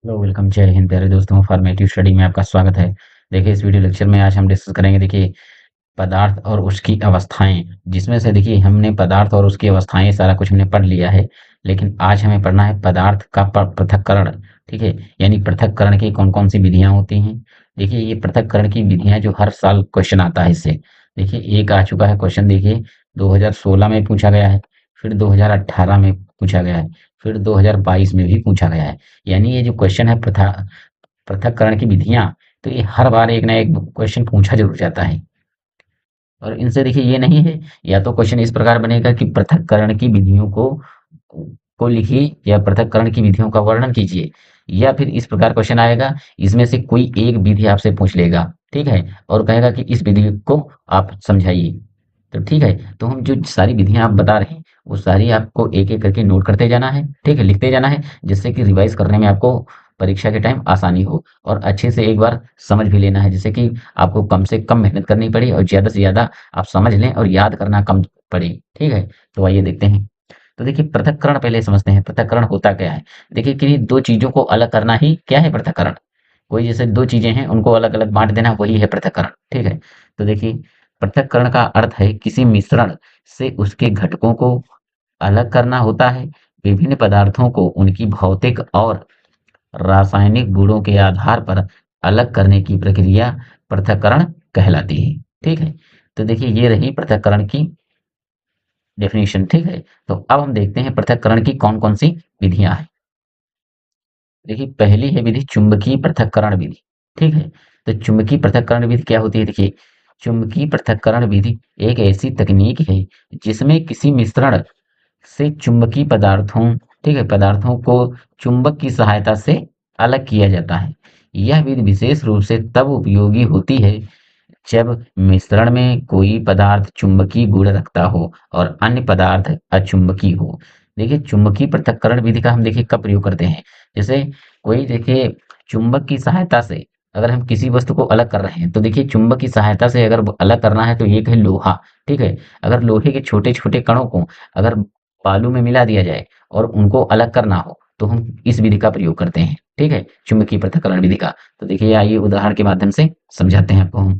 Hello welcome जय हिंद प्यारे दोस्तों फॉर्मेटिव स्टडी में आपका स्वागत है। देखिए इस वीडियो लेक्चर में आज हम डिस्कस करेंगे। देखिए पदार्थ और उसकी अवस्थाएं, जिसमें से देखिए हमने पदार्थ और उसकी अवस्थाएं सारा कुछ हमने पढ़ लिया है। लेकिन आज हमें पढ़ना है पदार्थ का पृथक्करण। ठीक है, यानी पृथक्करण की कौन कौन सी विधियां होती हैं। देखिए ये पृथक्करण की विधियां जो हर साल क्वेश्चन आता है इससे। देखिए एक आ चुका है क्वेश्चन, देखिए 2016 में पूछा गया है, फिर 2018 में पूछा गया है, फिर 2022 में भी पूछा गया है। यानी ये जो क्वेश्चन है पृथक्करण की विधियां, तो ये हर बार एक ना एक क्वेश्चन पूछा जरूर जाता है। और इनसे देखिए ये नहीं है, या तो क्वेश्चन इस प्रकार बनेगा कि पृथक्करण की विधियों को लिखिए या पृथक्करण की विधियों का वर्णन कीजिए, या फिर इस प्रकार क्वेश्चन आएगा, इसमें से कोई एक विधि आपसे पूछ लेगा। ठीक है, और कहेगा कि इस विधि को आप समझाइए। तो ठीक है, तो हम जो सारी विधियां आप बता रहे हैं वो सारी आपको एक एक करके नोट करते जाना है। ठीक है, लिखते जाना है, जिससे कि रिवाइज करने में आपको परीक्षा के टाइम आसानी हो। और अच्छे से एक बार समझ भी लेना है, जिससे कि आपको कम से कम मेहनत करनी पड़े और ज़्यादा से ज़्यादा आप समझ लें और याद करना कम पड़े। ठीक है, तो आइए देखते हैं। तो देखिए पृथक्करण पहले समझते हैं, पृथक्करण होता क्या है। देखिए किन्हीं दो चीज़ों को अलग करना ही क्या है पृथक्करण। कोई जैसे दो चीज़ें हैं उनको अलग-अलग बाँट देना, वही है पृथक्करण। ठीक है, तो देखिए पृथक्करण का अर्थ है किसी मिश्रण से उसके घटकों को अलग करना होता है। विभिन्न पदार्थों को उनकी भौतिक और रासायनिक गुणों के आधार पर अलग करने की प्रक्रिया पृथक्करण कहलाती है। ठीक है, तो देखिए ये रही पृथक्करण की डेफिनेशन। ठीक है, तो अब हम देखते हैं पृथक्करण की कौन कौन सी विधियां हैं। देखिए पहली है विधि चुंबकीय पृथक्करण विधि। ठीक है, तो चुंबकीय पृथक्करण विधि क्या होती है। देखिए चुंबकीय पृथक्करण विधि एक ऐसी तकनीक है जिसमें किसी मिश्रण से चुंबकीय पदार्थों, ठीक है, पदार्थों को चुंबक की सहायता से अलग किया जाता है। यह विधि विशेष रूप से तब उपयोगी होती है जब मिश्रण में कोई पदार्थ चुंबकीय गुण रखता हो और अन्य पदार्थ अचुंबकीय हो। देखिए चुंबकीय पृथक्करण विधि का हम देखिए कब प्रयोग करते हैं। जैसे कोई देखिए चुंबक की सहायता से अगर हम किसी वस्तु को अलग कर रहे हैं, तो देखिए चुंबक की सहायता से अगर अलग करना है तो एक है लोहा। ठीक है, अगर लोहे के छोटे छोटे कणों को अगर बालू में मिला दिया जाए और उनको अलग करना हो, तो हम इस विधि का प्रयोग करते हैं। ठीक है, चुंबकीय पृथक्करण विधि का। तो देखिए आइए उदाहरण के माध्यम से समझाते हैं आपको हम।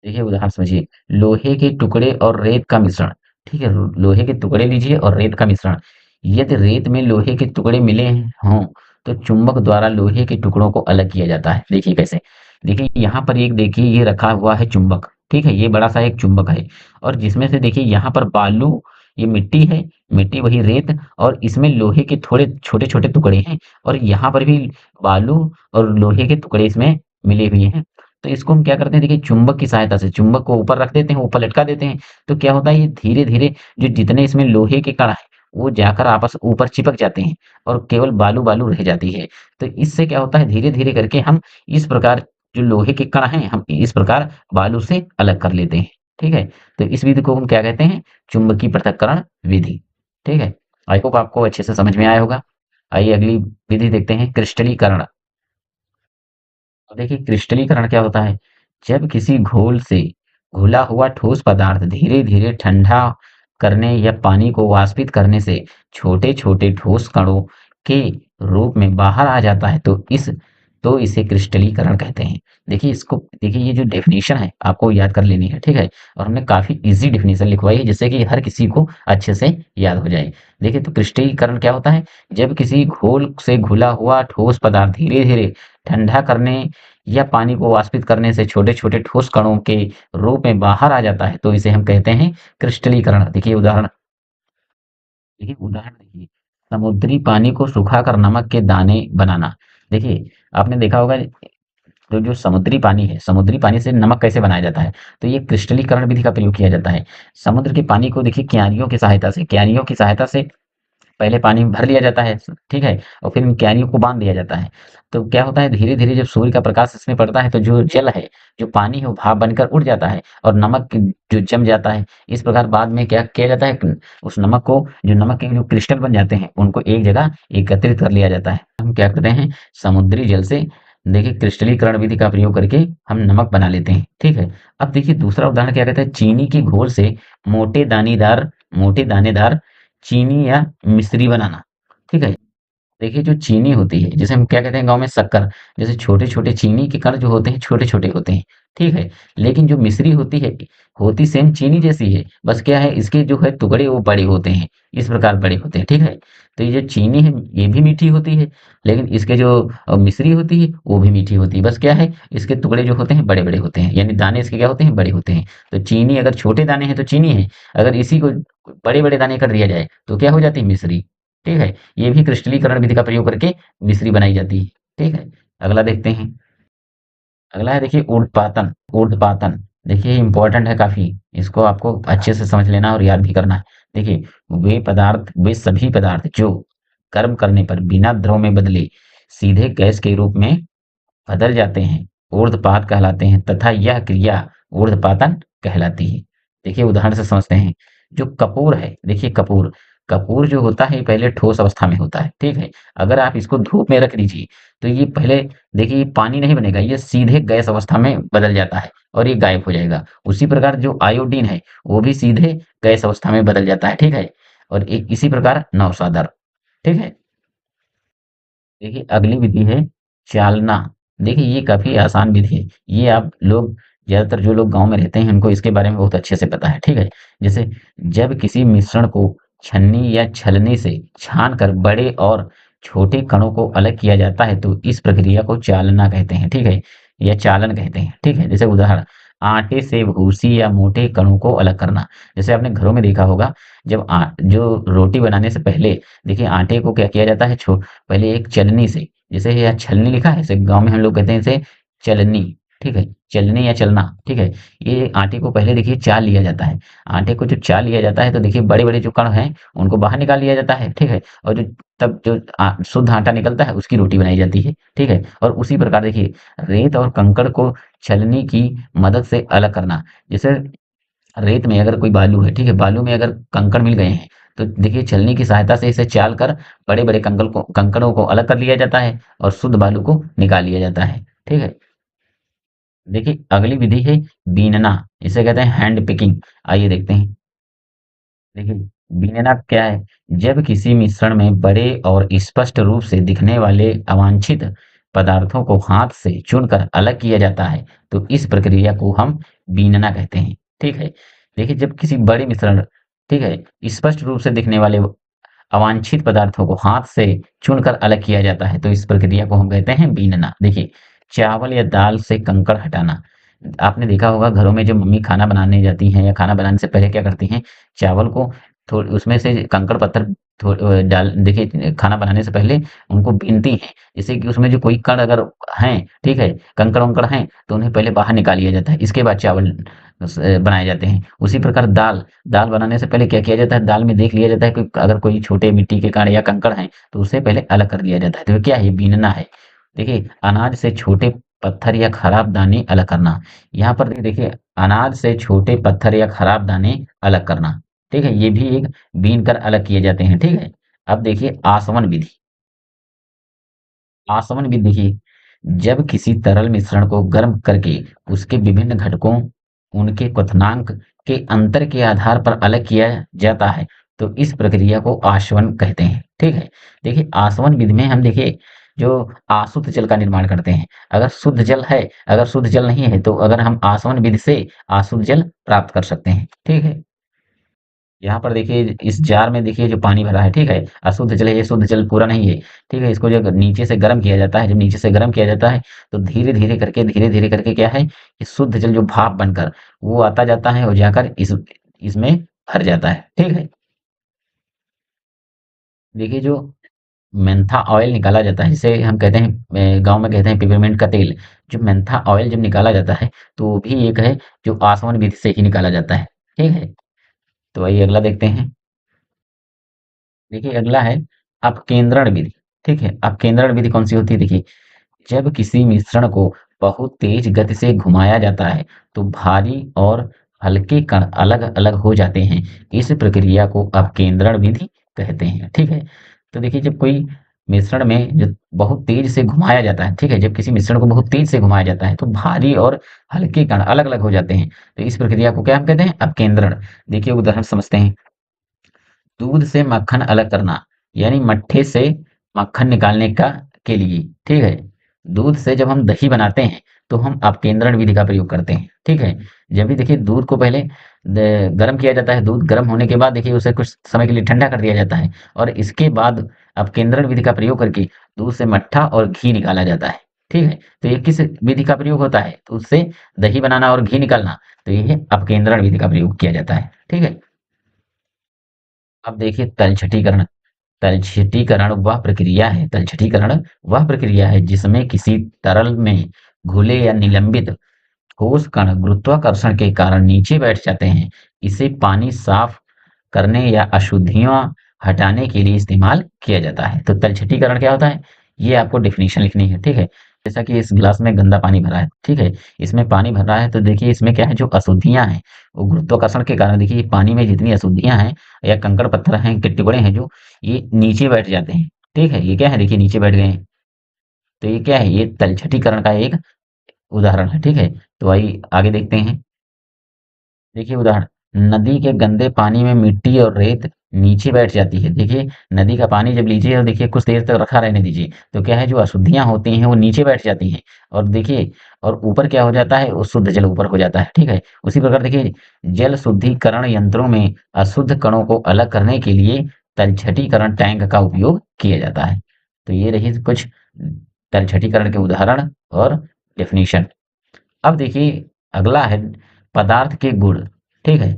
देखिए उदाहरण समझिए, लोहे के टुकड़े और रेत का मिश्रण। ठीक है, लोहे के टुकड़े लीजिए और रेत का मिश्रण। यदि रेत में लोहे के टुकड़े मिले हों, तो चुंबक द्वारा लोहे के टुकड़ों को अलग किया जाता है। देखिए कैसे। देखिए यहाँ पर एक देखिए ये रखा हुआ है चुंबक। ठीक है, ये बड़ा सा एक चुंबक है, और जिसमें से देखिए यहाँ पर बालू, ये मिट्टी है, मिट्टी वही रेत, और इसमें लोहे के थोड़े छोटे छोटे टुकड़े हैं, और यहाँ पर भी बालू और लोहे के टुकड़े इसमें मिले हुए हैं। तो इसको हम क्या करते हैं, देखिए चुंबक की सहायता से चुंबक को ऊपर रख देते हैं, ऊपर लटका देते हैं। तो क्या होता है, ये धीरे धीरे जो जितने इसमें लोहे के कण हैं वो जाकर आपस ऊपर चिपक जाते हैं, और केवल बालू बालू रह जाती है। तो इससे क्या होता है, धीरे धीरे करके हम इस प्रकार जो लोहे के कण हैं हम इस प्रकार बालू से अलग कर लेते हैं। ठीक है, तो इस विधि को हम क्या कहते हैं, चुंबकीय पृथक्करण विधि। ठीक है, आई होप आपको अच्छे से समझ में आया होगा। आइए अगली विधि देखते हैं, क्रिस्टलीकरण। अब देखिए क्रिस्टलीकरण क्या होता है, जब किसी घोल से घुला हुआ ठोस पदार्थ धीरे धीरे ठंडा करने या पानी को वाष्पित करने से छोटे छोटे ठोस कणों के रूप में बाहर आ जाता है, तो इसे क्रिस्टलीकरण कहते हैं। देखिए इसको, देखिए ये जो डेफिनेशन है आपको याद कर लेनी है। ठीक है, और हमने काफी इजी डेफिनेशन लिखवाई है जिससे कि हर किसी को अच्छे से याद हो जाए। देखिए तो क्रिस्टलीकरण क्या होता है, जब किसी घोल से घुला हुआ ठोस पदार्थ धीरे धीरे ठंडा करने या पानी को वाष्पित करने से छोटे-छोटे ठोस कणों के रूप में बाहर आ जाता है, तो इसे हम कहते हैं क्रिस्टलीकरण। देखिए उदाहरण देखिए, समुद्री पानी को सुखाकर नमक के दाने बनाना। देखिए आपने देखा होगा, तो जो समुद्री पानी है, समुद्री पानी से नमक कैसे बनाया जाता है, तो ये क्रिस्टलीकरण विधि का प्रयोग किया जाता है। समुद्र के पानी को देखिए क्यारियों की सहायता से पहले पानी में भर लिया जाता है, ठीक है? और फिर इन क्यारियों को बाँध दिया जाता है। तो क्या होता है, धीरे-धीरे जब सूर्य का प्रकाश इसमें पड़ता है तो जो जल है, जो पानी है वो भाप बनकर उड़ जाता है और नमक जो जम जाता है। इस प्रकार बाद में क्या किया जाता है, उस नमक को, जो नमक के जो क्रिस्टल बन जाते हैं उनको एक जगह एकत्रित कर लिया जाता है। हम क्या करते हैं, समुद्री जल से देखिए क्रिस्टलीकरण विधि का प्रयोग करके हम नमक बना लेते हैं, ठीक है? अब देखिए दूसरा उदाहरण क्या कहता है, चीनी की घोल से मोटे दानेदार चीनी या मिश्री बनाना। ठीक है, देखिए जो चीनी होती है, जिसे हम क्या कहते हैं गाँव में शक्कर, जैसे छोटे-छोटे चीनी के कण जो होते हैं, छोटे-छोटे होते हैं, ठीक है? लेकिन जो मिश्री होती है, होती सेम चीनी जैसी है, बस क्या है इसके जो है टुकड़े वो बड़े होते हैं, इस प्रकार बड़े होते हैं, ठीक है? तो ये जो चीनी है, ये भी मीठी होती है, लेकिन इसके जो मिश्री होती है, वो भी मीठी होती है, बस क्या है इसके टुकड़े जो होते हैं बड़े-बड़े होते हैं, यानी दाने इसके क्या होते हैं बड़े होते हैं। तो चीनी अगर छोटे दाने हैं तो चीनी है, अगर इसी को बड़े-बड़े दाने कर दिया जाए, तो क्या हो जाती है मिश्री, ठीक है? ये भी क्रिस्टलीकरण विधि का प्रयोग करके मिश्री बनाई जाती है, ठीक है? अगला देखते हैं। अगला है देखिए ऊर्ध्वपातन। ऊर्ध्वपातन देखिए इम्पोर्टेंट है काफी, इसको आपको अच्छे से समझ लेना और याद भी करना है। देखिए वे सभी पदार्थ जो कर्म करने पर बिना द्रव में बदले सीधे गैस के रूप में बदल जाते हैं, ऊर्ध्वपात कहलाते हैं तथा यह क्रिया ऊर्ध्वपातन कहलाती है। देखिए उदाहरण से समझते हैं। जो कपूर है, देखिए कपूर, कपूर जो होता है पहले ठोस अवस्था में होता है, ठीक है? अगर आप इसको धूप में रख दीजिए, तो ये पहले देखिए ये पानी नहीं बनेगा, ये सीधे गैस अवस्था में बदल जाता है और ये गायब हो जाएगा। उसी प्रकार जो आयोडीन है, वो भी सीधे गैस अवस्था में बदल जाता है, ठीक है? और इसी प्रकार नौशादर, ठीक है? देखिए अगली विधि है चालना। देखिए ये काफी आसान विधि है। ये आप लोग ज्यादातर जो लोग गांव में रहते हैं उनको इसके बारे में बहुत अच्छे से पता है, ठीक है? जैसे जब किसी मिश्रण को छन्नी या छलनी से छान कर बड़े और छोटे कणों को अलग किया जाता है तो इस प्रक्रिया को चालना कहते हैं, ठीक है? या चालन कहते हैं, ठीक है? जैसे उदाहरण आटे से भूसी या मोटे कणों को अलग करना। जैसे आपने घरों में देखा होगा, जब जो रोटी बनाने से पहले देखिए आटे को क्या किया जाता है, पहले एक चलनी से, जैसे यहाँ छलनी लिखा है, इसे गाँव में हम लोग कहते हैं इसे चलनी, ठीक है? चलनी या चलना, ठीक है? ये आटे को पहले देखिए चाल लिया जाता है। आटे को जब चाल लिया जाता है तो देखिए बड़े-बड़े जो कण हैं, उनको बाहर निकाल लिया जाता है, ठीक है? और जो शुद्ध आटा निकलता है उसकी रोटी बनाई जाती है, ठीक है? और उसी प्रकार देखिए रेत और कंकड़ को छलनी की मदद से अलग करना। जैसे रेत में अगर कोई बालू है, ठीक है? बालू में अगर कंकड़ मिल गए हैं, तो देखिए छलनी की सहायता से इसे चाल कर बड़े-बड़े कंकड़ों को अलग कर लिया जाता है और शुद्ध बालू को निकाल लिया जाता है, ठीक है? देखिए अगली विधि है बीनना, इसे कहते हैं हैंड पिकिंग। आइए देखते हैं। देखिए बीनना क्या है? जब किसी मिश्रण में बड़े और स्पष्ट रूप से दिखने वाले अवांछित पदार्थों को हाथ से चुनकर अलग किया जाता है, तो इस प्रक्रिया को हम बीनना कहते हैं, ठीक है? देखिए जब किसी बड़े मिश्रण, ठीक है, स्पष्ट रूप से दिखने वाले अवांछित पदार्थों को हाथ से चुनकर अलग किया जाता है, तो इस प्रक्रिया को हम कहते हैं बीनना। देखिए चावल या दाल से कंकड़ हटाना। आपने देखा होगा घरों में जब मम्मी खाना बनाने जाती हैं या खाना बनाने से पहले क्या करती हैं, चावल को थोड़ उसमें से कंकड़ पत्थर डाल देखिए खाना बनाने से पहले उनको बीनती हैं, जिससे कि उसमें जो कोई कण अगर हैं, ठीक है, कंकड़-वंकड़ हैं, तो उन्हें पहले बाहर निकाल लिया जाता है, इसके बाद चावल बनाए जाते हैं। उसी प्रकार दाल, दाल बनाने से पहले क्या किया जाता है, दाल में देख लिया जाता है कि अगर कोई छोटे मिट्टी के कण या कंकड़ हैं, तो उसे पहले अलग कर दिया जाता है। तो ये क्या है, बीनना है। देखिए अनाज से छोटे पत्थर या खराब दाने अलग करना। यहाँ पर देखिए अनाज से छोटे पत्थर या खराब दाने अलग करना, ठीक है? ये भी एक बीन कर अलग किए जाते हैं, ठीक है? अब देखिए आसवन विधि। आसवन विधि देखिए, जब किसी तरल मिश्रण को गर्म करके उसके विभिन्न घटकों, उनके क्वथनांक के अंतर के आधार पर अलग किया जाता है, तो इस प्रक्रिया को आसवन कहते हैं, ठीक है? देखिए आसवन विधि में हम देखिए जो अशुद्ध जल का निर्माण करते हैं। अगर शुद्ध जल है, अगर शुद्ध जल नहीं है, तो अगर हम आसवन विधि से अशुद्ध जल प्राप्त कर सकते हैं, ठीक है? यहाँ पर देखिए इस जार में देखिए जो पानी भरा है, ठीक है? अशुद्ध जल है, ये शुद्ध जल पूरा नहीं है, ठीक है? इसको जब नीचे से गर्म किया जाता है, जब नीचे से गर्म किया जाता है, तो धीरे-धीरे करके क्या है, कि शुद्ध जल जो भाप बनकर वो आता जाता है और जाकर इसमें भर जाता है, ठीक है? देखिए जो मेंथा ऑयल निकाला जाता है, जिसे हम कहते हैं गाँव में कहते हैं पेपरमिंट का तेल। जो मेंथा ऑयल जब निकाला जाता है, तो वो भी एक है जो आसवन विधि से ही निकाला जाता है, ठीक है? तो आइए अगला देखते हैं। देखिए अगला है अपकेंद्रण विधि, ठीक है? अपकेंद्रण विधि कौन सी होती है देखिए, जब किसी मिश्रण को बहुत तेज गति से घुमाया जाता है तो भारी और हल्के कण अलग-अलग हो जाते हैं। इस प्रक्रिया को अपकेंद्रण विधि कहते हैं, ठीक है? तो देखिए जब कोई मिश्रण में जो बहुत तेज से घुमाया जाता है, ठीक है? जब किसी मिश्रण को बहुत तेज से घुमाया जाता है तो भारी और हल्के कण अलग-अलग हो जाते हैं। तो इस प्रक्रिया को क्या हम कहते हैं? अपकेंद्रण। देखिए उदाहरण समझते हैं। दूध से मक्खन अलग करना, यानी मट्ठे से मक्खन निकालने का के लिए, ठीक है। दूध से जब हम दही बनाते हैं तो हम अपकेंद्रण विधि का प्रयोग करते हैं, ठीक है। जब भी देखिए दूध को पहले गर्म किया जाता है, दूध गर्म होने के बाद देखिए उसे कुछ समय के लिए ठंडा कर दिया जाता है और इसके बाद अपकेंद्रण विधि का प्रयोग करके दूध से मट्ठा और घी निकाला जाता है, ठीक है। तो ये किस विधि का प्रयोग होता है? दूध से दही बनाना और घी निकालना, तो ये अपकेंद्रण विधि का प्रयोग किया जाता है, ठीक है। अब देखिए तलछटीकरण। तलछटीकरण वह प्रक्रिया है जिसमें किसी तरल में घुले या निलंबित ठोस कण गुरुत्वाकर्षण के कारण नीचे बैठ जाते हैं। इसे पानी साफ करने या अशुद्धियां हटाने के लिए इस्तेमाल किया जाता है। तो तलछटीकरण क्या होता है? ये आपको डेफिनेशन लिखनी है, ठीक है। जैसा कि इस गिलास में गंदा पानी भरा है, ठीक है। इसमें पानी भर रहा है तो देखिए इसमें क्या है, जो अशुद्धियां हैं वो गुरुत्वाकर्षण के कारण देखिए पानी में जितनी अशुद्धियां हैं या कंकड़ पत्थर हैं के टुकड़े हैं जो, ये नीचे बैठ जाते हैं, ठीक है। ये क्या है, देखिए नीचे बैठ गए हैं। तो ये क्या है, ये तलछटीकरण का एक उदाहरण है, ठीक है। तो आइए आगे देखते हैं। देखिए उदाहरण, नदी के गंदे पानी में मिट्टी और रेत नीचे बैठ जाती है। देखिए नदी का पानी जब लीजिए और देखिए कुछ देर तक रखा रहने दीजिए तो क्या है, जो अशुद्धियां होती हैं वो नीचे बैठ जाती हैं और देखिए और ऊपर क्या हो जाता है, वो शुद्ध जल ऊपर हो जाता है, ठीक है। उसी प्रकार देखिए जल शुद्धिकरण यंत्रों में अशुद्ध कणों को अलग करने के लिए तलछटीकरण टैंक का उपयोग किया जाता है। तो ये रही कुछ तलछटीकरण के उदाहरण और डेफिनेशन। अब देखिए अगला है पदार्थ के गुण, ठीक है।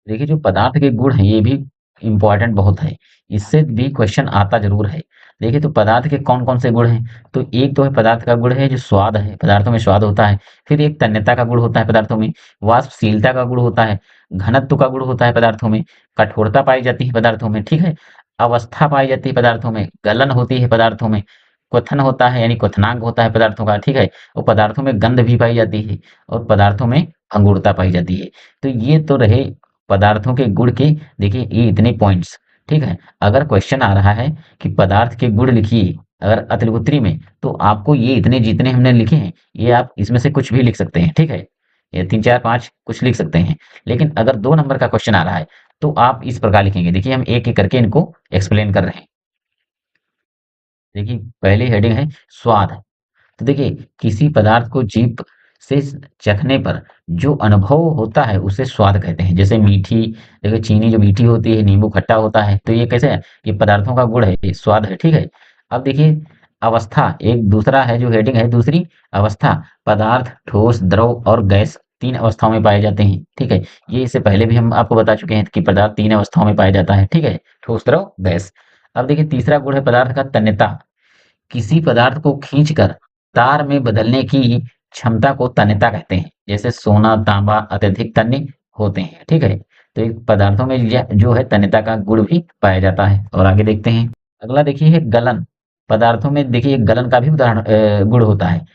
देखिए जो पदार्थ के गुण हैं ये भी इम्पोर्टेंट बहुत है, इससे भी क्वेश्चन आता जरूर है। देखिए तो पदार्थ के कौन कौन से गुण हैं, तो एक तो है पदार्थ का गुण है जो स्वाद है, पदार्थों में स्वाद होता है। फिर एक तन्यता का गुण होता है पदार्थों में, वाष्पशीलता का गुण होता है, घनत्व का गुण होता है पदार्थों में, कठोरता पाई जाती है पदार्थों में, ठीक है। अवस्था पाई जाती है पदार्थों में, गलन होती है पदार्थों में, क्वथन होता है यानी क्वथनांक होता है पदार्थों का, ठीक है। और पदार्थों में गंध भी पाई जाती है और पदार्थों में अंगुरता पाई जाती है। तो ये तो रहे पदार्थों के गुण के, देखिए ये इतने पॉइंट्स, ठीक है। अगर क्वेश्चन आ रहा है कि पदार्थ के गुण लिखिए अगर अतुलपुत्री में, तो आपको ये इतने जितने हमने लिखे हैं ये आप इसमें से कुछ भी लिख सकते हैं, ठीक है। ये 3 4 5 कुछ लिख सकते हैं। लेकिन अगर 2 नंबर का क्वेश्चन आ रहा है तो आप इस प्रकार लिखेंगे। देखिए हम एक एक करके इनको एक्सप्लेन कर रहे हैं। देखिए पहली हेडिंग है स्वाद। तो देखिए किसी पदार्थ को जीभ से चखने पर जो अनुभव होता है उसे स्वाद कहते हैं। जैसे मीठी, देखिए चीनी जो मीठी होती है, नींबू खट्टा होता है, तो ये कैसे है, ये पदार्थों का गुण है, ये स्वाद है, ठीक है। अब देखिए अवस्था, एक दूसरा है जो हेडिंग है दूसरी, अवस्था। पदार्थ ठोस, द्रव और गैस 3 अवस्थाओं में पाए जाते हैं, ठीक है। ये इससे पहले भी हम आपको बता चुके हैं कि पदार्थ 3 अवस्थाओं में पाया जाता है, ठीक है, ठोस, द्रव, गैस। अब देखिए तीसरा गुण है पदार्थ का तन्यता। किसी पदार्थ को खींचकर तार में बदलने की क्षमता को तन्यता कहते हैं। जैसे सोना, तांबा अत्यधिक तन्य होते हैं, ठीक है। तो इन पदार्थों में जो है तन्यता का गुण भी पाया जाता है। और आगे देखते हैं, अगला देखिए है गलन। पदार्थों में देखिए गलन का भी उदाहरण गुण होता है।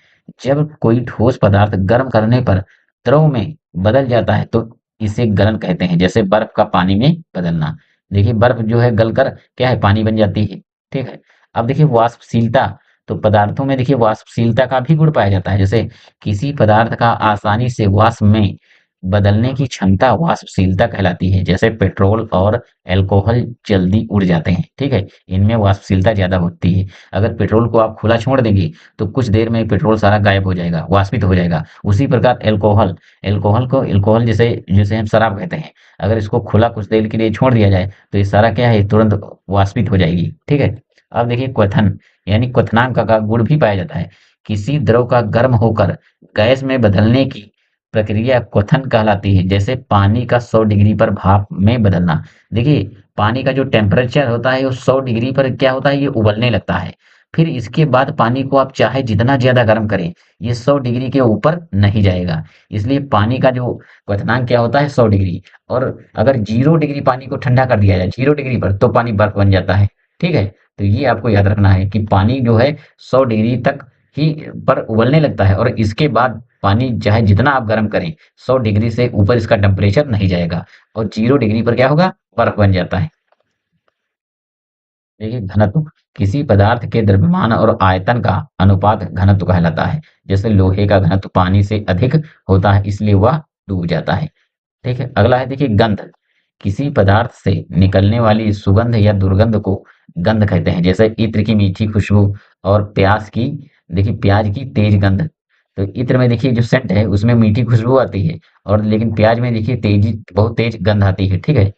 जब कोई ठोस पदार्थ गर्म करने पर द्रव में बदल जाता है तो इसे गलन कहते हैं। जैसे बर्फ का पानी में बदलना, देखिए बर्फ जो है गलकर क्या है, पानी बन जाती है, ठीक है। अब देखिए वाष्पशीलता। तो पदार्थों में देखिए वाष्पशीलता का भी गुण पाया जाता है। जैसे किसी पदार्थ का आसानी से वाष्प में बदलने की क्षमता वाष्पशीलता कहलाती है। जैसे पेट्रोल और अल्कोहल जल्दी उड़ जाते हैं, ठीक है, इनमें वाष्पशीलता ज्यादा होती है। अगर पेट्रोल को आप खुला छोड़ देंगे तो कुछ देर में पेट्रोल सारा गायब हो जाएगा, वाष्पित हो जाएगा। उसी प्रकार अल्कोहल, अल्कोहल जैसे जिसे हम शराब कहते हैं, अगर इसको खुला कुछ देर के लिए छोड़ दिया जाए तो ये सारा क्या है, तुरंत वाष्पित हो जाएगी, ठीक है। अब देखिए क्वथन, यानी क्वथनांक का गुण भी पाया जाता है। किसी द्रव का गर्म होकर गैस में बदलने की प्रक्रिया क्वथन कहलाती है। जैसे पानी का 100 डिग्री पर भाप में बदलना। देखिए पानी का जो टेम्परेचर होता है वो 100 डिग्री पर क्या होता है, ये उबलने लगता है। फिर इसके बाद पानी को आप चाहे जितना ज्यादा गर्म करें, ये 100 डिग्री के ऊपर नहीं जाएगा। इसलिए पानी का जो क्वथनांक क्या होता है, 100 डिग्री। और अगर 0 डिग्री पानी को ठंडा कर दिया जाए 0 डिग्री पर, तो पानी बर्फ बन जाता है, ठीक है। तो ये आपको याद रखना है कि पानी जो है 100 डिग्री तक ही पर उबलने लगता है और इसके बाद पानी चाहे जितना आप गर्म करें 100 डिग्री से ऊपर इसका टेम्परेचर नहीं जाएगा और 0 डिग्री पर क्या होगा, बर्फ बन जाता है। देखिए घनत्व, किसी पदार्थ के द्रव्यमान और आयतन का अनुपात घनत्व कहलाता है। जैसे लोहे का घनत्व पानी से अधिक होता है इसलिए वह डूब जाता है, ठीक है। अगला है देखिए गंध। किसी पदार्थ से निकलने वाली सुगंध या दुर्गंध को गंध कहते हैं। जैसे इत्र की मीठी खुशबू और प्याज की, देखिए प्याज की तेज गंध। तो इत्र में देखिए जो सेंट है उसमें मीठी खुशबू आती है, और लेकिन प्याज में देखिए तेजी बहुत तेज गंध आती है, ठीक है।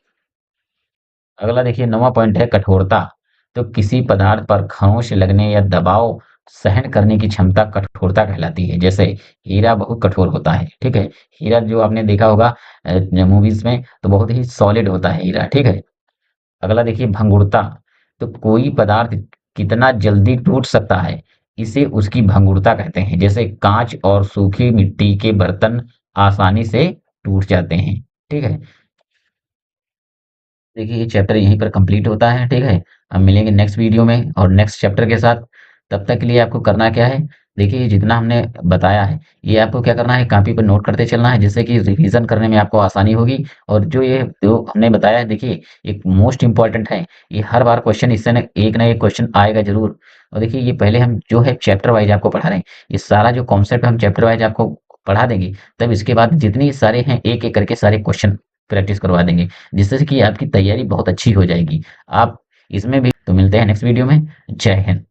अगला देखिए 9वां पॉइंट है कठोरता। तो किसी पदार्थ पर खरोंच लगने या दबाव सहन करने की क्षमता कठोरता कहलाती है। जैसे हीरा बहुत कठोर होता है, ठीक है। हीरा जो आपने देखा होगा मूवीज में, तो बहुत ही सॉलिड होता है हीरा, ठीक है। अगला देखिए भंगुरता। तो कोई पदार्थ कितना जल्दी टूट सकता है, इसे उसकी भंगुरता कहते हैं। जैसे कांच और सूखी मिट्टी के बर्तन आसानी से टूट जाते हैं, ठीक है। देखिए ये चैप्टर यहीं पर कंप्लीट होता है, ठीक है। हम मिलेंगे नेक्स्ट वीडियो में और नेक्स्ट चैप्टर के साथ। तब तक के लिए आपको करना क्या है, देखिए ये जितना हमने बताया है, ये आपको क्या करना है, कॉपी पर नोट करते चलना है, जिससे कि रिवीजन करने में आपको आसानी होगी। और जो ये जो हमने बताया है, देखिए एक मोस्ट इम्पॉर्टेंट है, ये हर बार क्वेश्चन इससे ना एक क्वेश्चन आएगा जरूर। और देखिए ये पहले हम जो है चैप्टर वाइज आपको पढ़ा रहे हैं, ये सारा जो कॉन्सेप्ट हम चैप्टर वाइज आपको पढ़ा देंगे। तब इसके बाद जितनी सारे हैं एक एक करके सारे क्वेश्चन प्रैक्टिस करवा देंगे, जिससे कि आपकी तैयारी बहुत अच्छी हो जाएगी। आप इसमें भी तो मिलते हैं नेक्स्ट वीडियो में। जय हिंद।